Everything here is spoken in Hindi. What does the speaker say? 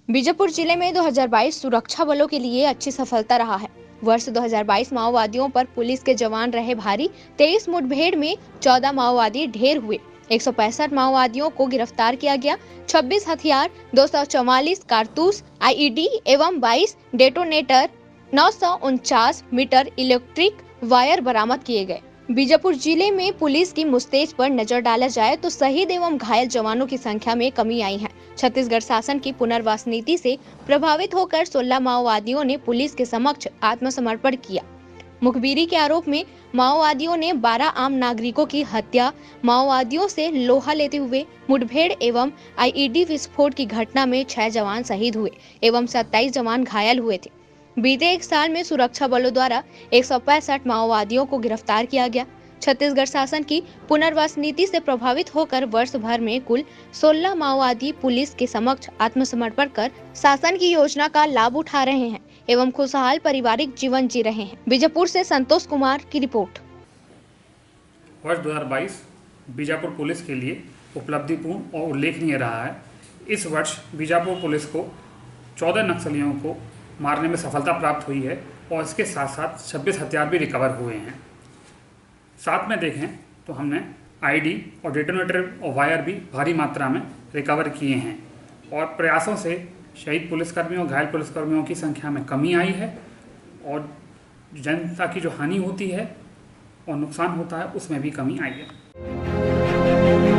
बीजापुर जिले में 2022 सुरक्षा बलों के लिए अच्छी सफलता रहा है। वर्ष 2022 माओवादियों पर पुलिस के जवान रहे भारी। 23 मुठभेड़ में 14 माओवादी ढेर हुए। 165 माओवादियों को गिरफ्तार किया गया। 26 हथियार, 244 कारतूस, आईईडी एवं 22 डेटोनेटर, 949 मीटर इलेक्ट्रिक वायर बरामद किए गए। बीजापुर जिले में पुलिस की मुस्तैद पर नजर डाला जाए तो शहीद एवं घायल जवानों की संख्या में कमी आई है। छत्तीसगढ़ शासन की पुनर्वास नीति से प्रभावित होकर 16 माओवादियों ने पुलिस के समक्ष आत्मसमर्पण किया। मुखबिरी के आरोप में माओवादियों ने 12 आम नागरिकों की हत्या, माओवादियों से लोहा लेते हुए मुठभेड़ एवं आईईडी विस्फोट की घटना में 6 जवान शहीद हुए एवं 27 जवान घायल हुए थे। बीते एक साल में सुरक्षा बलों द्वारा 165 माओवादियों को गिरफ्तार किया गया। छत्तीसगढ़ शासन की पुनर्वास नीति से प्रभावित होकर वर्ष भर में कुल 16 माओवादी पुलिस के समक्ष आत्मसमर्पण कर शासन की योजना का लाभ उठा रहे हैं एवं खुशहाल पारिवारिक जीवन जी रहे हैं। बीजापुर से संतोष कुमार की रिपोर्ट। वर्ष 2022 बीजापुर पुलिस के लिए उपलब्धिपूर्ण और उल्लेखनीय रहा है। इस वर्ष बीजापुर पुलिस को 14 नक्सलियों को मारने में सफलता प्राप्त हुई है और इसके साथ साथ 26 हथियार भी रिकवर हुए हैं। साथ में देखें तो हमने आईडी और डेटोनेटर और वायर भी भारी मात्रा में रिकवर किए हैं और प्रयासों से शहीद पुलिसकर्मियों और घायल पुलिसकर्मियों की संख्या में कमी आई है और जनता की जो हानि होती है और नुकसान होता है उसमें भी कमी आई है।